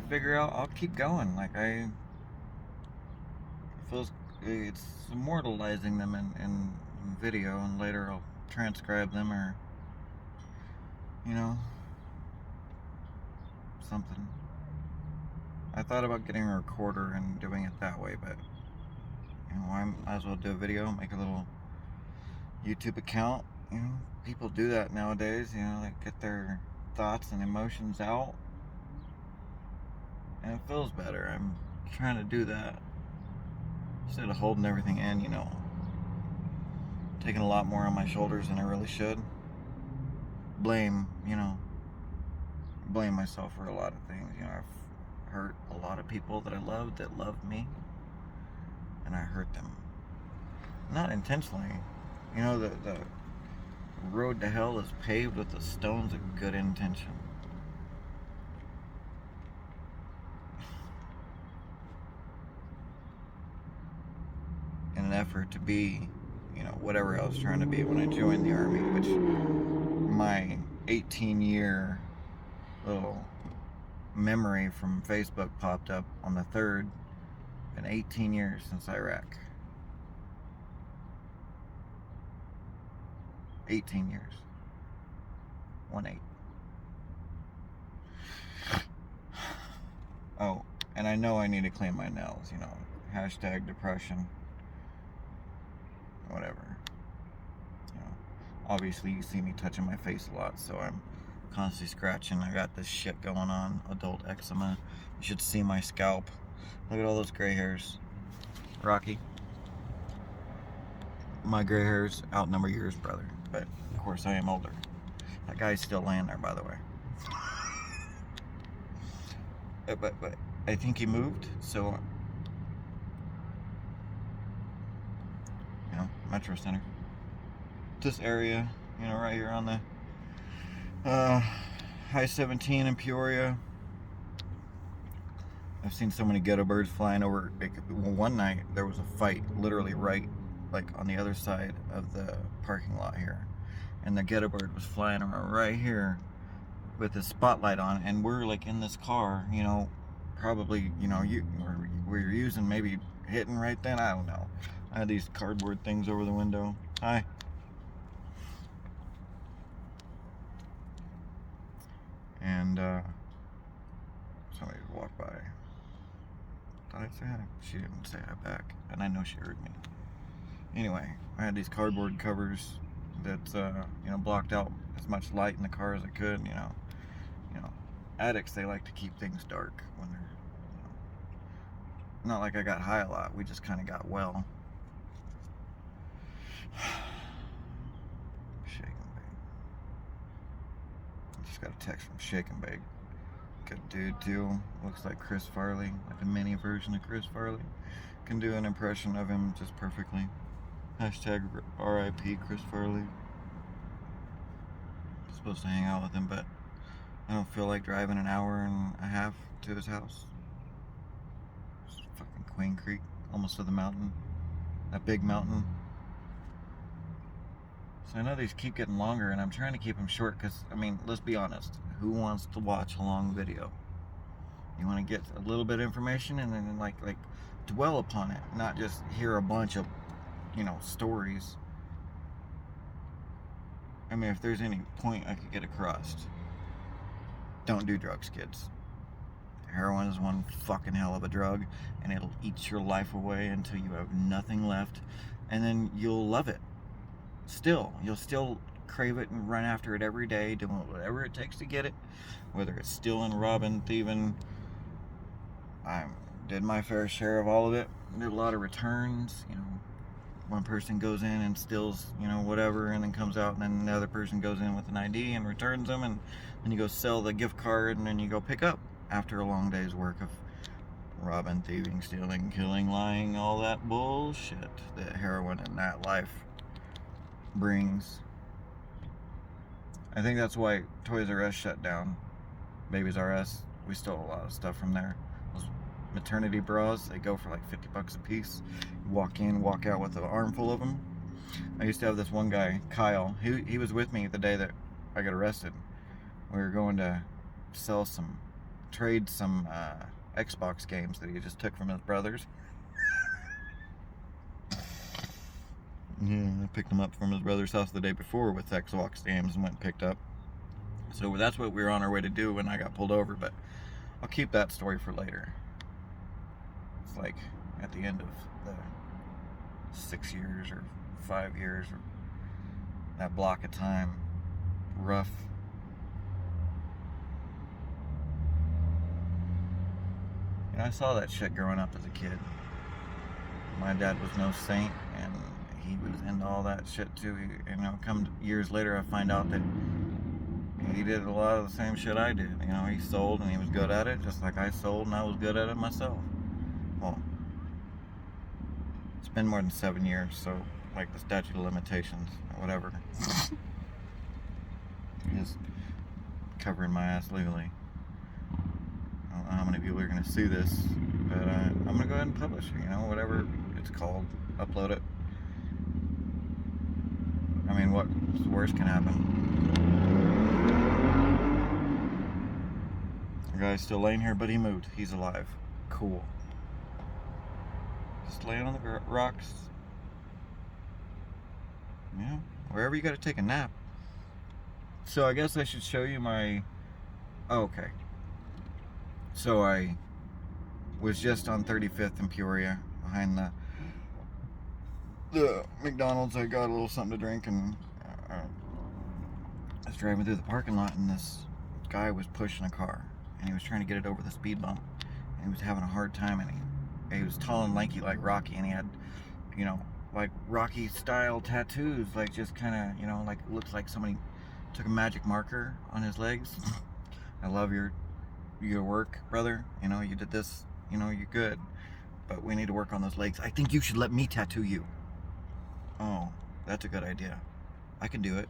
figure out I'll keep going. Like it feels it's immortalizing them in video, and later I'll transcribe them or you know something. I thought about getting a recorder and doing it that way, but I might as well do a video, make a little YouTube account. People do that nowadays. They get their thoughts and emotions out, and it feels better. I'm trying to do that instead of holding everything in. Taking a lot more on my shoulders than I really should. Blame myself for a lot of things. I've hurt a lot of people that I loved that loved me, and I hurt them. Not intentionally. The road to hell is paved with the stones of good intention. In an effort to be, whatever I was trying to be when I joined the Army, which my 18-year little memory from Facebook popped up on the 3rd. Been 18 years since Iraq. 18 years. 1-8. Oh, and I know I need to clean my nails, hashtag depression. Whatever. Obviously you see me touching my face a lot, so I'm constantly scratching. I got this shit going on, adult eczema. You should see my scalp. Look at all those gray hairs. Rocky. My gray hairs outnumber yours, brother. But, of course, I am older. That guy's still laying there, by the way. But I think he moved, so... Metro Center. This area, right here on the High-17 in Peoria. I've seen so many ghetto birds flying over. One night there was a fight literally right on the other side of the parking lot here, and the ghetto bird was flying around right here with the spotlight on, and we're in this car, probably we're using, maybe hitting right then, I don't know. I had these cardboard things over the window. Hi. And somebody walked by. Did I say hi? She didn't say hi back, and I know she heard me. Anyway, I had these cardboard covers that blocked out as much light in the car as I could. Addicts, they like to keep things dark when they're not like I got high a lot. We just kind of got well. Shake and Bake. I just got a text from Shake and Bake. Good dude too. Looks like Chris Farley, like a mini version of Chris Farley. Can do an impression of him just perfectly. Hashtag RIP Chris Farley. Supposed to hang out with him, but I don't feel like driving an hour and a half to his house. It's fucking Queen Creek, almost to the mountain. That big mountain. So I know these keep getting longer, and I'm trying to keep them short because, let's be honest. Who wants to watch a long video? You want to get a little bit of information and then like dwell upon it, not just hear a bunch of, stories. If there's any point I could get across, don't do drugs, kids. Heroin is one fucking hell of a drug, and it'll eat your life away until you have nothing left, and then you'll love it. You'll still crave it and run after it every day, doing whatever it takes to get it, whether it's stealing, robbing, thieving. I did my fair share of all of it. Did a lot of returns. One person goes in and steals, whatever, and then comes out, and then the other person goes in with an ID and returns them, and then you go sell the gift card, and then you go pick up after a long day's work of robbing, thieving, stealing, killing, lying, all that bullshit that heroin in that life brings. I think that's why Toys R Us shut down. Babies R Us, we stole a lot of stuff from there. Those maternity bras, they go for like $50 a piece. You walk in, walk out with an armful of them. I used to have this one guy, Kyle. He was with me the day that I got arrested. We were going to sell some trade some Xbox games that he just took from his brothers. Yeah, I picked them up from his brother's house the day before with Xbox games and went and picked up. So that's what we were on our way to do when I got pulled over, but I'll keep that story for later. It's like at the end of the 6 years or 5 years, or that block of time, rough. You know, I saw that shit growing up as a kid. My dad was no saint, and he was into all that shit too. You know, come years later, I find out that he did a lot of the same shit I did. You know, he sold and he was good at it, just like I sold and I was good at it myself. Well, it's been more than 7 years, so like the statute of limitations or whatever is covering my ass legally. I don't know how many people are going to see this, but I'm going to go ahead and publish it, you know, whatever it's called, upload it. I mean, what's worse can happen? The guy's still laying here, but he moved. He's alive. Cool. Just laying on the rocks. Yeah, wherever you got to take a nap. So I guess I should show you my... Oh, okay. So I was just on 35th and Peoria, behind the McDonald's. I got a little something to drink, and I was driving through the parking lot, and this guy was pushing a car, and he was trying to get it over the speed bump, and he was having a hard time, and he was tall and lanky like Rocky, and he had, you know, like Rocky style tattoos, like just kind of, you know, like it looks like somebody took a magic marker on his legs. I love your work, brother. You know, you did this, you know, you're good, but we need to work on those legs. I think you should let me tattoo you. Oh, that's a good idea. I can do it.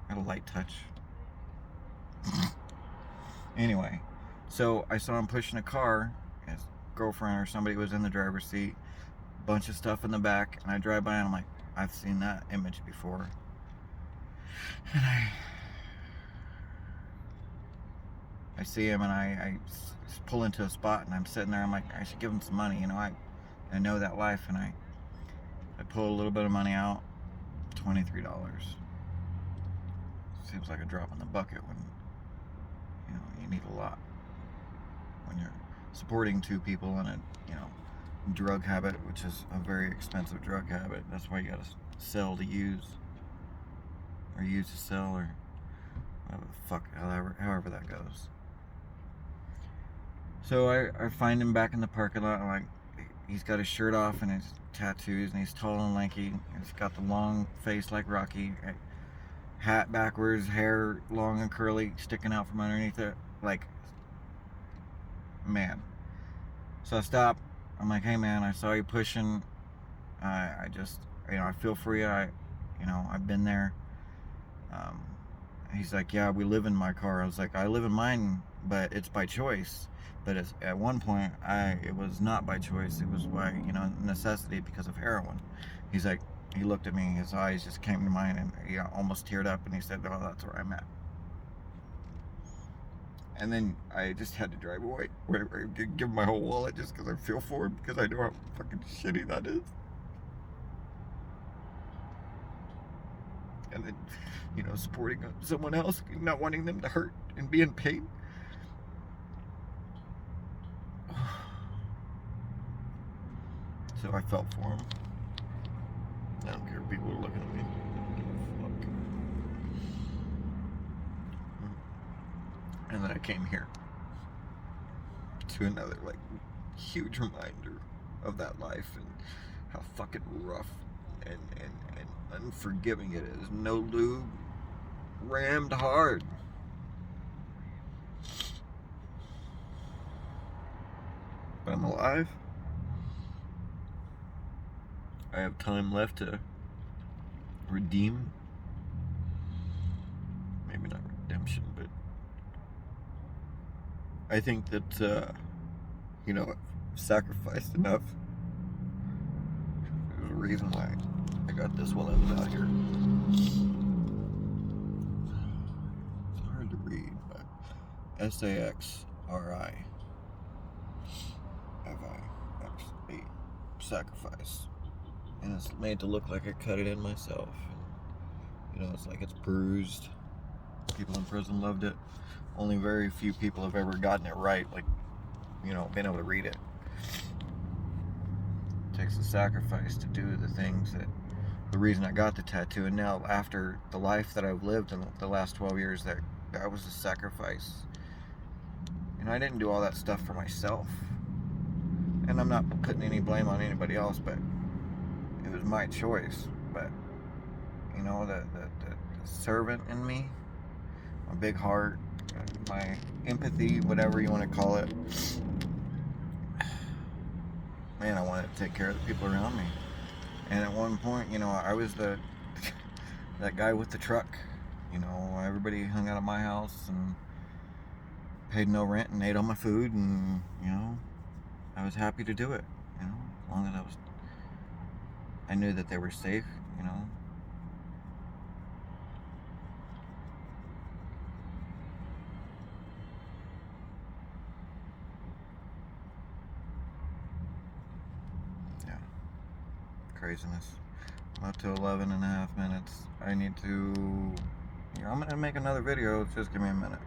Got a light touch. Anyway, so I saw him pushing a car. His girlfriend or somebody was in the driver's seat. Bunch of stuff in the back, and I drive by and I'm like, I've seen that image before. And I see him, and I pull into a spot, and I'm sitting there. I'm like, I should give him some money, you know. I know that life, and I pull a little bit of money out, $23. Seems like a drop in the bucket when, you know, you need a lot. When you're supporting two people in a, you know, drug habit, which is a very expensive drug habit. That's why you gotta sell to use, or use to sell, or whatever the fuck, however that goes. So I find him back in the parking lot, and like, he's got his shirt off and his tattoos, and he's tall and lanky. He's got the long face like Rocky, hat backwards, hair long and curly, sticking out from underneath it, like, man. So I stop. I'm like, hey man, I saw you pushing. I just, you know, I feel for you. You know, I've been there. He's like, yeah, we live in my car. I was like, I live in mine, but it's by choice. But at one point, it was not by choice. It was by, you know, necessity because of heroin. He's like, he looked at me, his eyes just came to mine, and he almost teared up, and he said, oh, that's where I'm at. And then I just had to drive away. Give him my whole wallet just because I feel for him, because I know how fucking shitty that is. And then, you know, supporting someone else, not wanting them to hurt and be in pain. So I felt for him. I don't care if people are looking at me. Fuck. And then I came here to another, like, huge reminder of that life and how fucking rough and unforgiving it is. No lube, rammed hard. But I'm alive. I have time left to redeem. Maybe not redemption, but I think that, you know, I've sacrificed enough. There's a reason why I got this while I was out here. It's hard to read, but SAX a sacrifice. And it's made to look like I cut it in myself. You know, it's like it's bruised. People in prison loved it. Only very few people have ever gotten it right, like, you know, been able to read it. It takes a sacrifice to do the things that, the reason I got the tattoo. And now, after the life that I've lived in the last 12 years, that was a sacrifice. And I didn't do all that stuff for myself. And I'm not putting any blame on anybody else, but it was my choice. But, you know, the servant in me, my big heart, my empathy, whatever you want to call it, man, I wanted to take care of the people around me. And at one point, you know, I was that guy with the truck. You know, everybody hung out at my house and paid no rent and ate all my food, and, you know, I was happy to do it, you know, as long as I knew that they were safe, you know. Yeah, craziness. I'm up to 11 and a half minutes. I need to, you know, I'm gonna make another video. Just give me a minute.